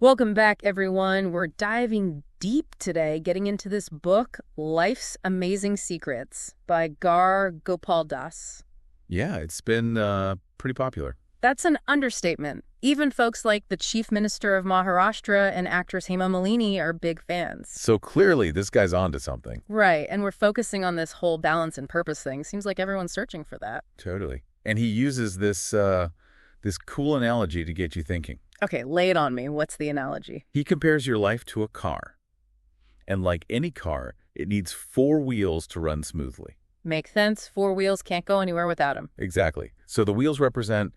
Welcome back, everyone. We're diving deep today, getting into this book, Life's Amazing Secrets by Gaur Gopal. Yeah, it's been pretty popular. That's an understatement. Even folks like the Chief Minister of Maharashtra and actress Hema Malini are big fans. So clearly, this guy's onto something. Right, and we're focusing on this whole balance and purpose thing. Seems like everyone's searching for that. Totally. And he uses this cool analogy to get you thinking. Okay, lay it on me. What's the analogy? He compares your life to a car. And like any car, it needs 4 wheels to run smoothly. Makes sense. 4 wheels can't go anywhere without them. Exactly. So the wheels represent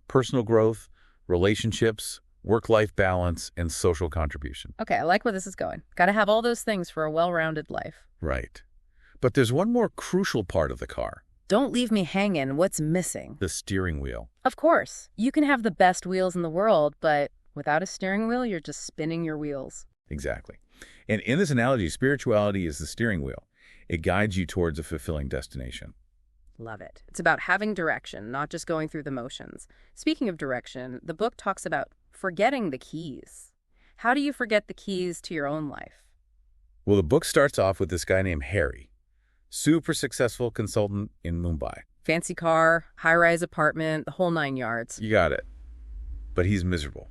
personal growth, relationships, work-life balance, and social contribution. Okay, I like where this is going. Got to have all those things for a well-rounded life. Right. But there's one more crucial part of the car. Don't leave me hanging. What's missing? The steering wheel. Of course. You can have the best wheels in the world, but without a steering wheel, you're just spinning your wheels. Exactly. And in this analogy, spirituality is the steering wheel. It guides you towards a fulfilling destination. Love it. It's about having direction, not just going through the motions. Speaking of direction, the book talks about forgetting the keys. How do you forget the keys to your own life? Well, the book starts off with this guy named Harry, super successful consultant in Mumbai. Fancy car, high-rise apartment, the whole 9 yards. You got it. But he's miserable.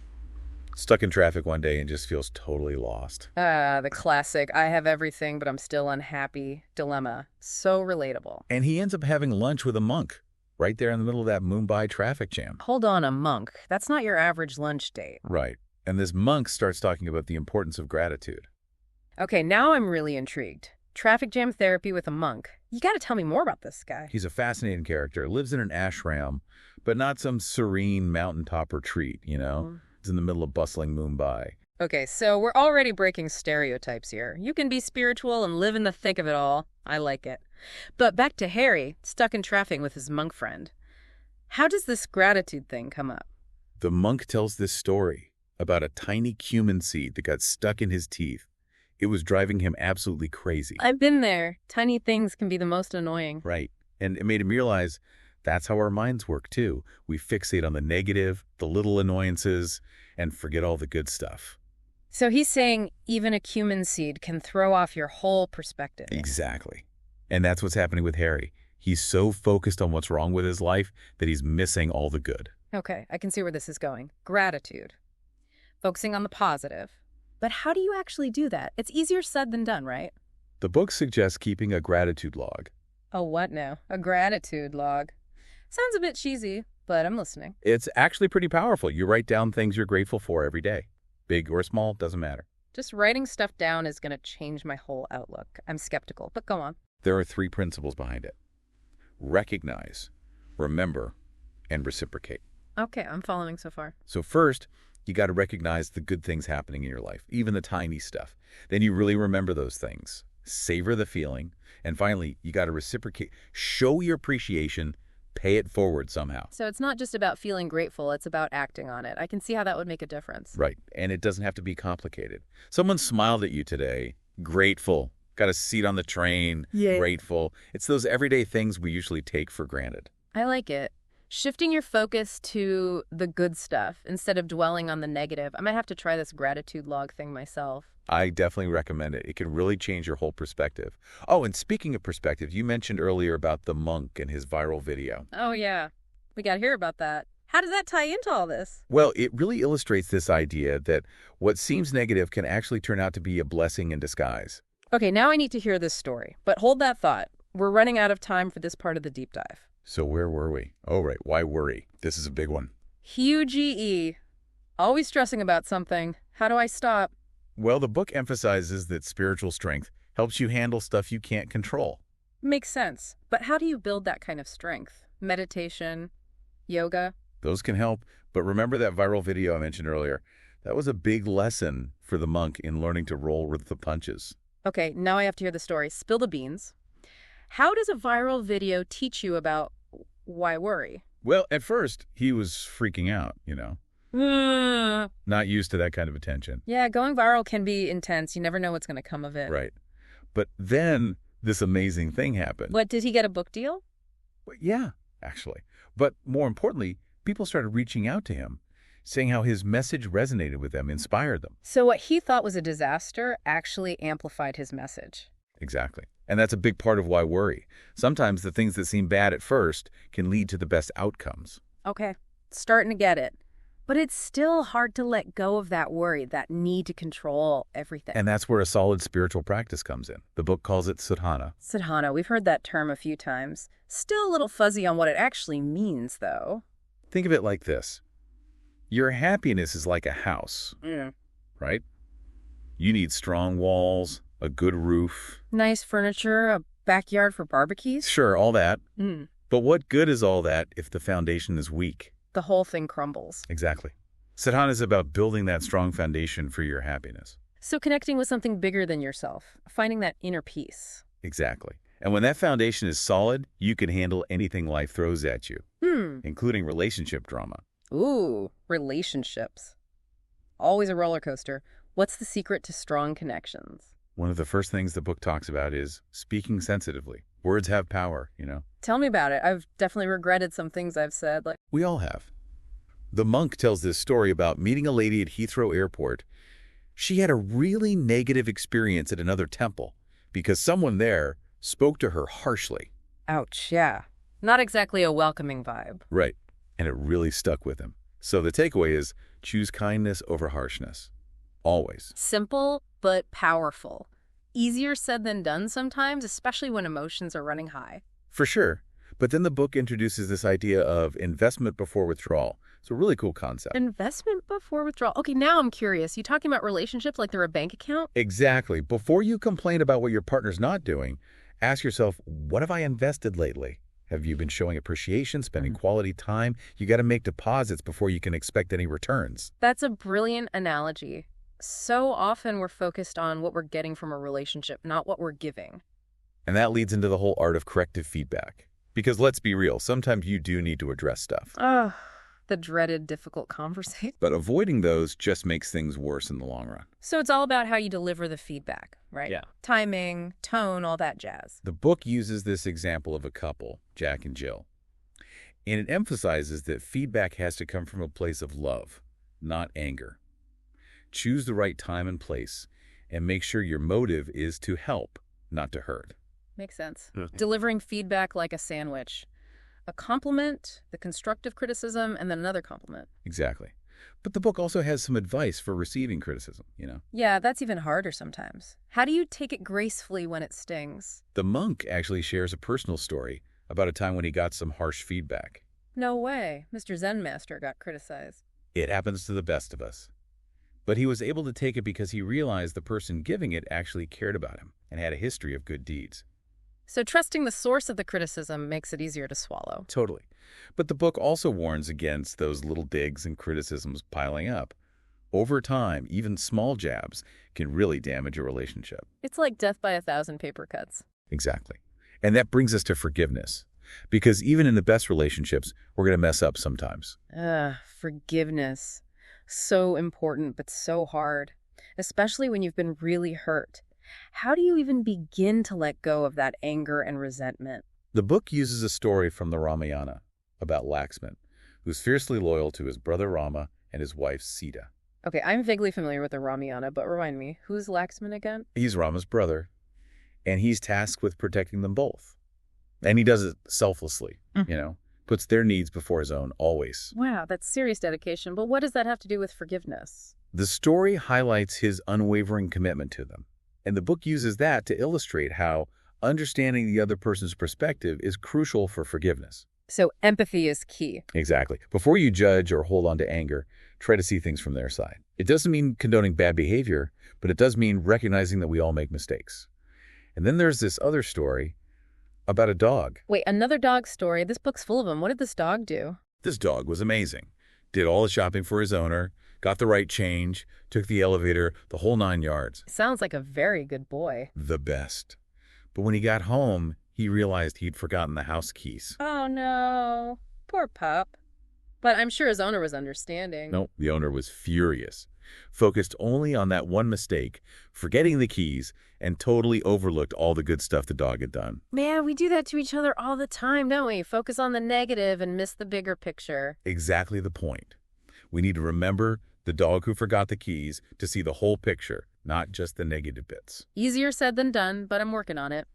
Stuck in traffic one day and just feels totally lost. The classic, I have everything, but I'm still unhappy dilemma. So relatable. And he ends up having lunch with a monk right there in the middle of that Mumbai traffic jam. Hold on, a monk. That's not your average lunch date. Right. And this monk starts talking about the importance of gratitude. Okay, now I'm really intrigued. Traffic jam therapy with a monk. You got to tell me more about this guy. He's a fascinating character, lives in an ashram, but not some serene mountaintop retreat, you know? It's in the middle of bustling Mumbai. Okay, so we're already breaking stereotypes here. You can be spiritual and live in the thick of it all. I like it. But back to Harry, stuck in traffic with his monk friend. How does this gratitude thing come up? The monk tells this story about a tiny cumin seed that got stuck in his teeth. It was driving him absolutely crazy. I've been there. Tiny things can be the most annoying. Right. And it made him realize that's how our minds work, too. We fixate on the negative, the little annoyances, and forget all the good stuff. So he's saying even a cumin seed can throw off your whole perspective. Exactly. And that's what's happening with Harry. He's so focused on what's wrong with his life that he's missing all the good. Okay, I can see where this is going. Gratitude. Focusing on the positive. But how do you actually do that? It's easier said than done, right? The book suggests keeping a gratitude log. Oh, what now? A gratitude log. Sounds a bit cheesy, but I'm listening. It's actually pretty powerful. You write down things you're grateful for every day. Big or small, doesn't matter. Just writing stuff down is going to change my whole outlook. I'm skeptical, but go on. There are 3 principles behind it. Recognize, remember, and reciprocate. Okay, I'm following so far. So first, you got to recognize the good things happening in your life, even the tiny stuff. Then you really remember those things. Savor the feeling. And finally, you got to reciprocate. Show your appreciation. Pay it forward somehow. So it's not just about feeling grateful, it's about acting on it. I can see how that would make a difference. Right. And it doesn't have to be complicated. Someone smiled at you today. Grateful. Got a seat on the train. Yeah. Grateful. It's those everyday things we usually take for granted. I like it. Shifting your focus to the good stuff instead of dwelling on the negative. I might have to try this gratitude log thing myself. I definitely recommend it. It can really change your whole perspective. Oh, and speaking of perspective, you mentioned earlier about the monk and his viral video. Oh, yeah. We got to hear about that. How does that tie into all this? Well, it really illustrates this idea that what seems negative can actually turn out to be a blessing in disguise. Okay, now I need to hear this story. But hold that thought. We're running out of time for this part of the deep dive. So where were we? Oh, right. Why worry? This is a big one. Huge EE. Always stressing about something. How do I stop? Well, the book emphasizes that spiritual strength helps you handle stuff you can't control. Makes sense. But how do you build that kind of strength? Meditation? Yoga? Those can help. But remember that viral video I mentioned earlier? That was a big lesson for the monk in learning to roll with the punches. Okay, now I have to hear the story. Spill the beans. How does a viral video teach you about why worry? Well, at first, he was freaking out, you know. Not used to that kind of attention. Yeah, going viral can be intense. You never know what's going to come of it. Right. But then this amazing thing happened. What, did he get a book deal? Well, yeah, actually. But more importantly, people started reaching out to him. saying how his message resonated with them, inspired them. So what he thought was a disaster actually amplified his message. Exactly. And that's a big part of why worry. Sometimes the things that seem bad at first can lead to the best outcomes. Okay, starting to get it. But it's still hard to let go of that worry, that need to control everything. And that's where a solid spiritual practice comes in. The book calls it sadhana. Sadhana, we've heard that term a few times. Still a little fuzzy on what it actually means, though. Think of it like this. Your happiness is like a house, right? You need strong walls, a good roof. Nice furniture, a backyard for barbecues. Sure, all that. Mm. But what good is all that if the foundation is weak? The whole thing crumbles. Exactly. Sadhana is about building that strong foundation for your happiness. So connecting with something bigger than yourself, finding that inner peace. Exactly. And when that foundation is solid, you can handle anything life throws at you, including relationship drama. Ooh, relationships. Always a roller coaster. What's the secret to strong connections? One of the first things the book talks about is speaking sensitively. Words have power, Tell me about it. I've definitely regretted some things I've said. We all have. The monk tells this story about meeting a lady at Heathrow Airport. She had a really negative experience at another temple because someone there spoke to her harshly. Ouch, yeah. Not exactly a welcoming vibe. Right. And it really stuck with him. So the takeaway is choose kindness over harshness. Always. Simple, but powerful. Easier said than done sometimes, especially when emotions are running high. For sure. But then the book introduces this idea of investment before withdrawal. It's a really cool concept. Investment before withdrawal. Okay, now I'm curious. You talking about relationships like they're a bank account? Exactly. Before you complain about what your partner's not doing, ask yourself, what have I invested lately? Have you been showing appreciation, spending quality time? You got to make deposits before you can expect any returns. That's a brilliant analogy. So often we're focused on what we're getting from a relationship, not what we're giving. And that leads into the whole art of corrective feedback. Because let's be real, sometimes you do need to address stuff. Oh, the dreaded difficult conversation. But avoiding those just makes things worse in the long run. So it's all about how you deliver the feedback, right? Yeah. Timing, tone, all that jazz. The book uses this example of a couple, Jack and Jill. And it emphasizes that feedback has to come from a place of love, not anger. Choose the right time and place, and make sure your motive is to help, not to hurt. Makes sense. Delivering feedback like a sandwich. A compliment, the constructive criticism, and then another compliment. Exactly. But the book also has some advice for receiving criticism, Yeah, that's even harder sometimes. How do you take it gracefully when it stings? The monk actually shares a personal story about a time when he got some harsh feedback. No way. Mr. Zen Master got criticized. It happens to the best of us. But he was able to take it because he realized the person giving it actually cared about him and had a history of good deeds. So trusting the source of the criticism makes it easier to swallow. Totally. But the book also warns against those little digs and criticisms piling up. Over time, even small jabs can really damage a relationship. It's like death by 1,000 paper cuts. Exactly. And that brings us to forgiveness. Because even in the best relationships, we're going to mess up sometimes. Forgiveness. So important, but so hard. Especially when you've been really hurt. How do you even begin to let go of that anger and resentment? The book uses a story from the Ramayana about Laxman, who's fiercely loyal to his brother Rama and his wife Sita. Okay, I'm vaguely familiar with the Ramayana, but remind me, who's Laxman again? He's Rama's brother, and he's tasked with protecting them both. And he does it selflessly, puts their needs before his own, always. Wow, that's serious dedication, but what does that have to do with forgiveness? The story highlights his unwavering commitment to them. And the book uses that to illustrate how understanding the other person's perspective is crucial for forgiveness. So empathy is key. Exactly. Before you judge or hold on to anger, try to see things from their side. It doesn't mean condoning bad behavior, but it does mean recognizing that we all make mistakes. And then there's this other story about a dog. Wait, another dog story? This book's full of them. What did this dog do? This dog was amazing. Did all the shopping for his owner, got the right change, took the elevator, the whole 9 yards. Sounds like a very good boy. The best. But when he got home, he realized he'd forgotten the house keys. Oh, no. Poor pup. But I'm sure his owner was understanding. No, the owner was furious, focused only on that one mistake, forgetting the keys, and totally overlooked all the good stuff the dog had done. Man, we do that to each other all the time, don't we? Focus on the negative and miss the bigger picture. Exactly the point. We need to remember the dog who forgot the keys to see the whole picture, not just the negative bits. Easier said than done, but I'm working on it.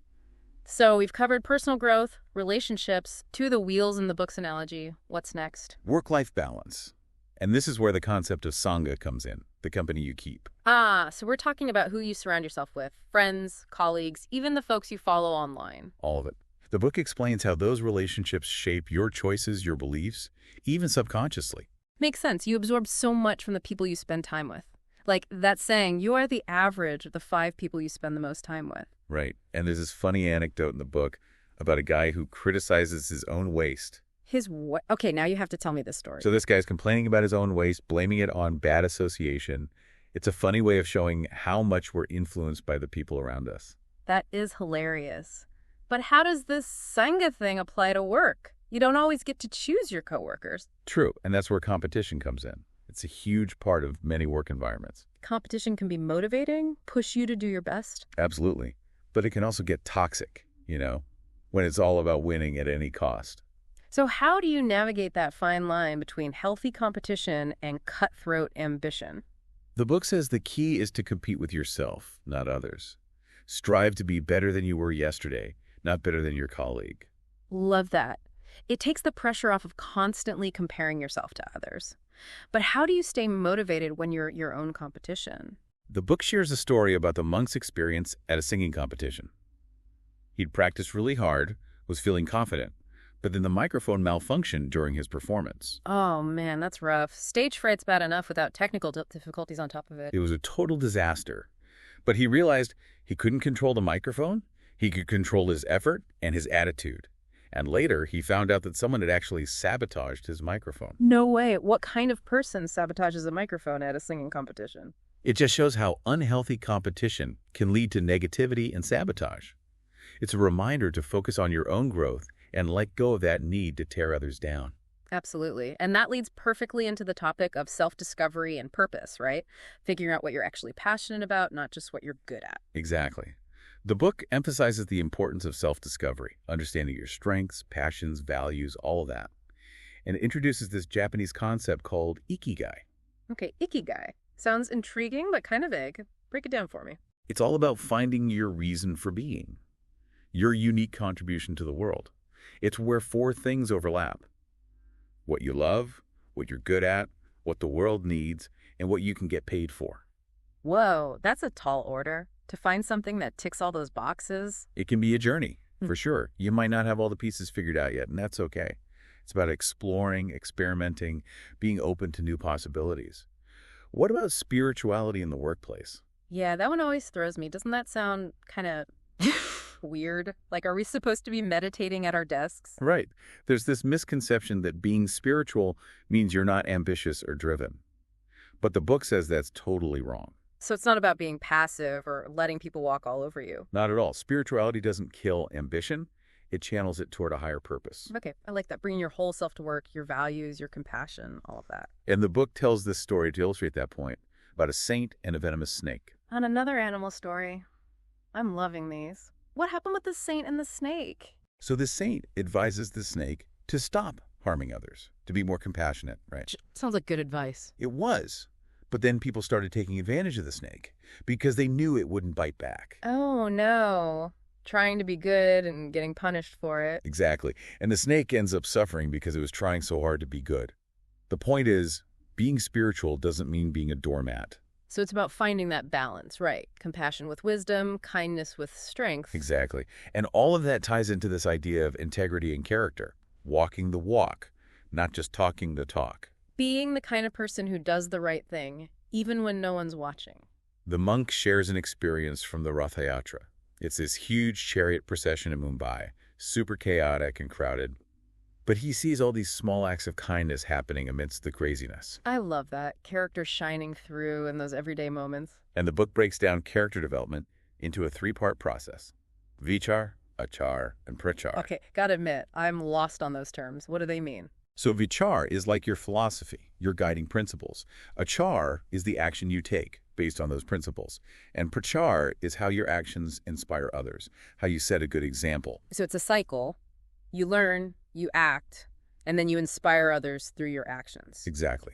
So we've covered personal growth, relationships, two of the wheels in the book's analogy. What's next? Work-life balance. And this is where the concept of Sangha comes in, the company you keep. So we're talking about who you surround yourself with. Friends, colleagues, even the folks you follow online. All of it. The book explains how those relationships shape your choices, your beliefs, even subconsciously. Makes sense. You absorb so much from the people you spend time with. Like that saying, you are the average of the 5 people you spend the most time with. Right. And there's this funny anecdote in the book about a guy who criticizes his own waste. His what? Okay, now you have to tell me this story. So this guy's complaining about his own waste, blaming it on bad association. It's a funny way of showing how much we're influenced by the people around us. That is hilarious. But how does this Sangha thing apply to work? You don't always get to choose your coworkers. True, and that's where competition comes in. It's a huge part of many work environments. Competition can be motivating, push you to do your best. Absolutely. But it can also get toxic, when it's all about winning at any cost. So how do you navigate that fine line between healthy competition and cutthroat ambition? The book says the key is to compete with yourself, not others. Strive to be better than you were yesterday, not better than your colleague. Love that. It takes the pressure off of constantly comparing yourself to others. But how do you stay motivated when you're your own competition? The book shares a story about the monk's experience at a singing competition. He'd practiced really hard, was feeling confident, but then the microphone malfunctioned during his performance. Oh man, that's rough. Stage fright's bad enough without technical difficulties on top of it. It was a total disaster. But he realized he couldn't control the microphone, he could control his effort and his attitude. And later, he found out that someone had actually sabotaged his microphone. No way. What kind of person sabotages a microphone at a singing competition? It just shows how unhealthy competition can lead to negativity and sabotage. It's a reminder to focus on your own growth and let go of that need to tear others down. Absolutely. And that leads perfectly into the topic of self-discovery and purpose, right? Figuring out what you're actually passionate about, not just what you're good at. Exactly. The book emphasizes the importance of self-discovery, understanding your strengths, passions, values, all of that. And it introduces this Japanese concept called ikigai. Okay, ikigai. Sounds intriguing, but kind of vague. Break it down for me. It's all about finding your reason for being, your unique contribution to the world. It's where 4 things overlap: what you love, what you're good at, what the world needs, and what you can get paid for. Whoa, that's a tall order. To find something that ticks all those boxes. It can be a journey, for sure. You might not have all the pieces figured out yet, and that's okay. It's about exploring, experimenting, being open to new possibilities. What about spirituality in the workplace? Yeah, that one always throws me. Doesn't that sound kind of weird? Like, are we supposed to be meditating at our desks? Right. There's this misconception that being spiritual means you're not ambitious or driven. But the book says that's totally wrong. So it's not about being passive or letting people walk all over you. Not at all. Spirituality doesn't kill ambition. It channels it toward a higher purpose. Okay, I like that. Bringing your whole self to work, your values, your compassion, all of that. And the book tells this story to illustrate that point about a saint and a venomous snake. And another animal story. I'm loving these. What happened with the saint and the snake? So the saint advises the snake to stop harming others, to be more compassionate, right? Sounds like good advice. It was. But then people started taking advantage of the snake because they knew it wouldn't bite back. Oh, no. Trying to be good and getting punished for it. Exactly. And the snake ends up suffering because it was trying so hard to be good. The point is, being spiritual doesn't mean being a doormat. So it's about finding that balance, right? Compassion with wisdom, kindness with strength. Exactly. And all of that ties into this idea of integrity and character. Walking the walk, not just talking the talk. Being the kind of person who does the right thing, even when no one's watching. The monk shares an experience from the Ratha Yatra. It's this huge chariot procession in Mumbai, super chaotic and crowded. But he sees all these small acts of kindness happening amidst the craziness. I love that. Character shining through in those everyday moments. And the book breaks down character development into a 3-part process: vichar, achar, and prachar. Okay, gotta admit, I'm lost on those terms. What do they mean? So vichar is like your philosophy, your guiding principles. Achar is the action you take based on those principles. And prachar is how your actions inspire others, how you set a good example. So it's a cycle. You learn, you act, and then you inspire others through your actions. Exactly.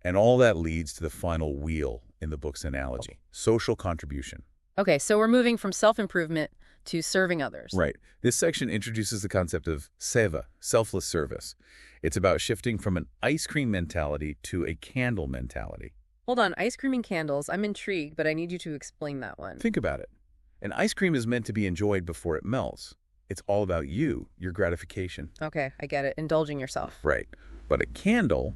And all that leads to the final wheel in the book's analogy, social contribution. Okay, so we're moving from self-improvement to serving others. Right. This section introduces the concept of seva, selfless service. It's about shifting from an ice cream mentality to a candle mentality. Hold on, ice cream and candles. I'm intrigued, but I need you to explain that one. Think about it. An ice cream is meant to be enjoyed before it melts. It's all about you, your gratification. Okay, I get it. Indulging yourself. Right. But a candle,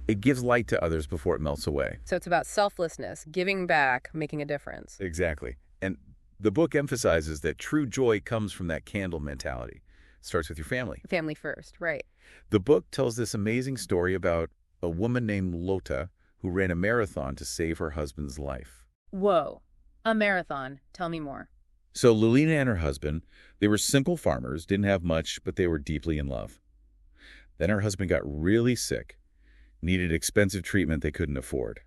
it gives light to others before it melts away. So it's about selflessness, giving back, making a difference. Exactly. And the book emphasizes that true joy comes from that candle mentality. It starts with your family. Family first, right. The book tells this amazing story about a woman named Lota who ran a marathon to save her husband's life. Whoa. A marathon. Tell me more. So Lulina and her husband, they were simple farmers, didn't have much, but they were deeply in love. Then her husband got really sick, needed expensive treatment they couldn't afford.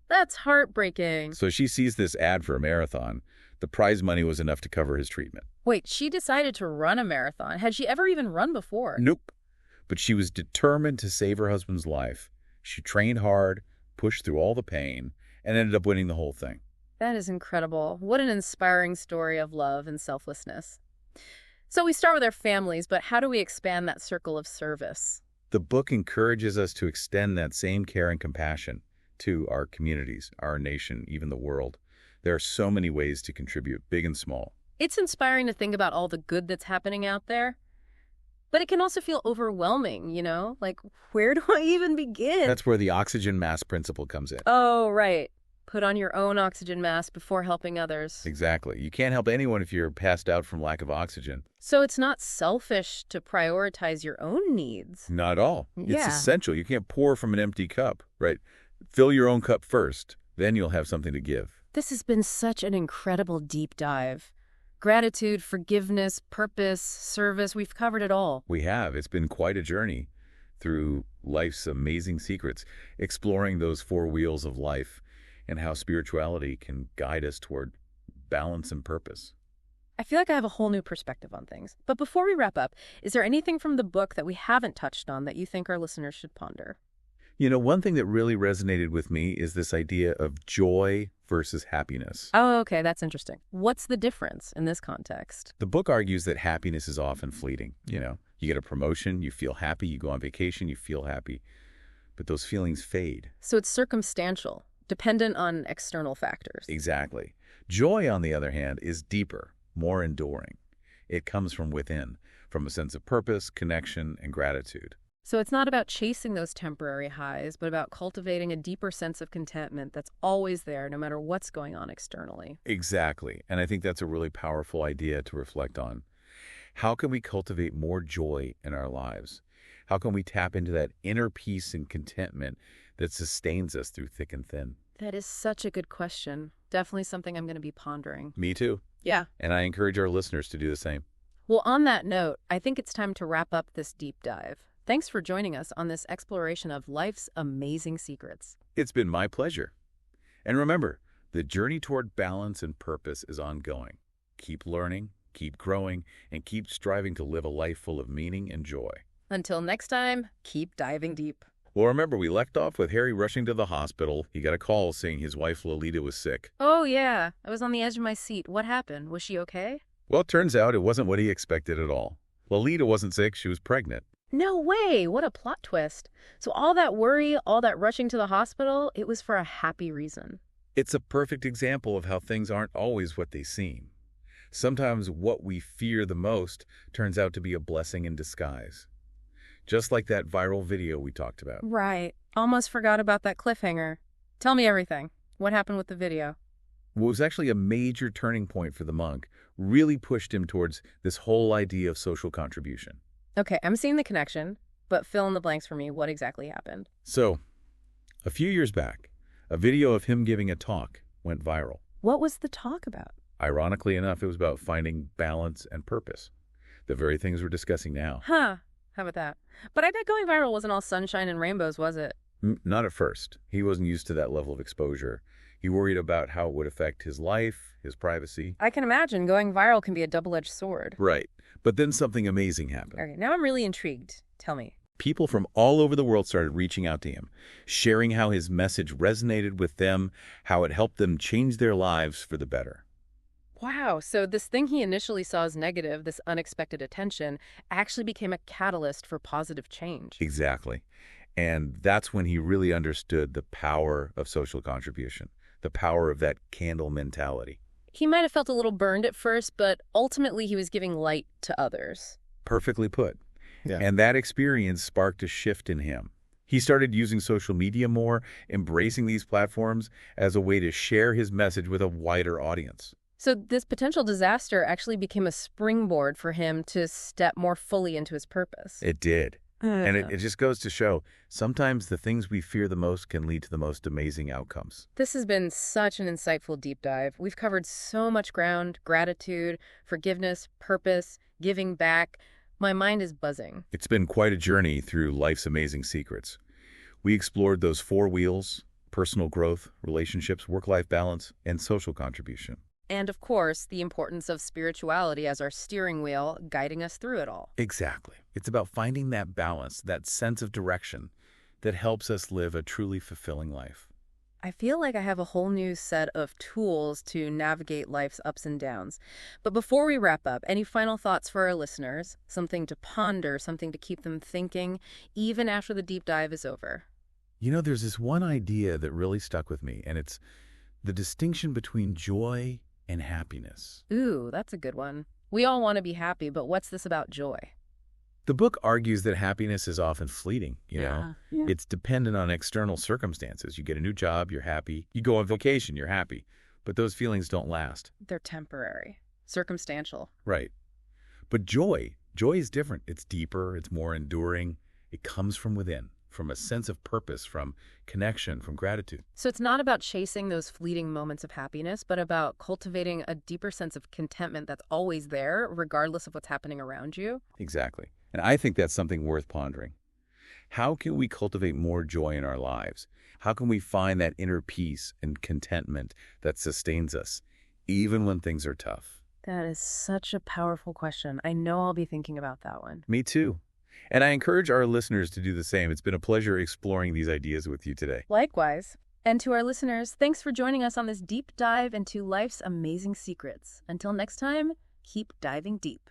That's heartbreaking. So she sees this ad for a marathon. The prize money was enough to cover his treatment. Wait, she decided to run a marathon. Had she ever even run before? Nope. But she was determined to save her husband's life. She trained hard, pushed through all the pain, and ended up winning the whole thing. That is incredible. What an inspiring story of love and selflessness. So we start with our families, but how do we expand that circle of service? The book encourages us to extend that same care and compassion to our communities, our nation, even the world. There are so many ways to contribute, big and small. It's inspiring to think about all the good that's happening out there, but it can also feel overwhelming, you know? Like, where do I even begin? That's where the oxygen mask principle comes in. Oh, right. Put on your own oxygen mask before helping others. Exactly. You can't help anyone if you're passed out from lack of oxygen. So it's not selfish to prioritize your own needs. Not at all. Yeah. It's essential. You can't pour from an empty cup, right? Fill your own cup first, then you'll have something to give. This has been such an incredible deep dive. Gratitude, forgiveness, purpose, service, we've covered it all. We have. It's been quite a journey through life's amazing secrets, exploring those four wheels of life and how spirituality can guide us toward balance and purpose. I feel like I have a whole new perspective on things. But before we wrap up, is there anything from the book that we haven't touched on that you think our listeners should ponder? You know, one thing that really resonated with me is this idea of joy versus happiness. Oh, okay, that's interesting. What's the difference in this context? The book argues that happiness is often fleeting. You know, you get a promotion, you feel happy, you go on vacation, you feel happy, but those feelings fade. So it's circumstantial, dependent on external factors. Exactly. Joy, on the other hand, is deeper, more enduring. It comes from within, from a sense of purpose, connection, and gratitude. So it's not about chasing those temporary highs, but about cultivating a deeper sense of contentment that's always there, no matter what's going on externally. Exactly. And I think that's a really powerful idea to reflect on. How can we cultivate more joy in our lives? How can we tap into that inner peace and contentment that sustains us through thick and thin? That is such a good question. Definitely something I'm going to be pondering. Me too. Yeah. And I encourage our listeners to do the same. Well, on that note, I think it's time to wrap up this deep dive. Thanks for joining us on this exploration of life's amazing secrets. It's been my pleasure. And remember, the journey toward balance and purpose is ongoing. Keep learning, keep growing, and keep striving to live a life full of meaning and joy. Until next time, keep diving deep. Well, remember, we left off with Harry rushing to the hospital. He got a call saying his wife Lolita was sick. Oh, yeah. I was on the edge of my seat. What happened? Was she okay? Well, it turns out it wasn't what he expected at all. Lolita wasn't sick, she was pregnant. No way! What a plot twist. So all that worry, all that rushing to the hospital, it was for a happy reason. It's a perfect example of how things aren't always what they seem. Sometimes what we fear the most turns out to be a blessing in disguise. Just like that viral video we talked about. Right. Almost forgot about that cliffhanger. Tell me everything. What happened with the video? What was actually a major turning point for the monk really pushed him towards this whole idea of social contribution. Okay, I'm seeing the connection, but fill in the blanks for me. What exactly happened? So, a few years back, a video of him giving a talk went viral. What was the talk about? Ironically enough, it was about finding balance and purpose. The very things we're discussing now. Huh. How about that? But I bet going viral wasn't all sunshine and rainbows, was it? Not at first. He wasn't used to that level of exposure. He worried about how it would affect his life, his privacy. I can imagine going viral can be a double-edged sword. Right. But then something amazing happened. Okay, now I'm really intrigued. Tell me. People from all over the world started reaching out to him, sharing how his message resonated with them, how it helped them change their lives for the better. Wow, so this thing he initially saw as negative, this unexpected attention, actually became a catalyst for positive change. Exactly. And that's when he really understood the power of social contribution, the power of that candle mentality. He might have felt a little burned at first, but ultimately he was giving light to others. Perfectly put. Yeah. And that experience sparked a shift in him. He started using social media more, embracing these platforms as a way to share his message with a wider audience. So this potential disaster actually became a springboard for him to step more fully into his purpose. It did. And it just goes to show, sometimes the things we fear the most can lead to the most amazing outcomes. This has been such an insightful deep dive. We've covered so much ground: gratitude, forgiveness, purpose, giving back. My mind is buzzing. It's been quite a journey through life's amazing secrets. We explored those 4 wheels: personal growth, relationships, work-life balance, and social contribution. And of course, the importance of spirituality as our steering wheel, guiding us through it all. Exactly. It's about finding that balance, that sense of direction that helps us live a truly fulfilling life. I feel like I have a whole new set of tools to navigate life's ups and downs. But before we wrap up, any final thoughts for our listeners? Something to ponder, something to keep them thinking, even after the deep dive is over. You know, there's this one idea that really stuck with me, and it's the distinction between joy and happiness. Ooh, that's a good one. We all want to be happy, but what's this about joy? The book argues that happiness is often fleeting, you know. Yeah. It's dependent on external circumstances. You get a new job, you're happy. You go on vacation, you're happy. But those feelings don't last. They're temporary, circumstantial. Right. But joy is different. It's deeper, it's more enduring. It comes from within, from a sense of purpose, from connection, from gratitude. So it's not about chasing those fleeting moments of happiness, but about cultivating a deeper sense of contentment that's always there, regardless of what's happening around you. Exactly. And I think that's something worth pondering. How can we cultivate more joy in our lives? How can we find that inner peace and contentment that sustains us, even when things are tough? That is such a powerful question. I know I'll be thinking about that one. Me too. And I encourage our listeners to do the same. It's been a pleasure exploring these ideas with you today. Likewise. And to our listeners, thanks for joining us on this deep dive into life's amazing secrets. Until next time, keep diving deep.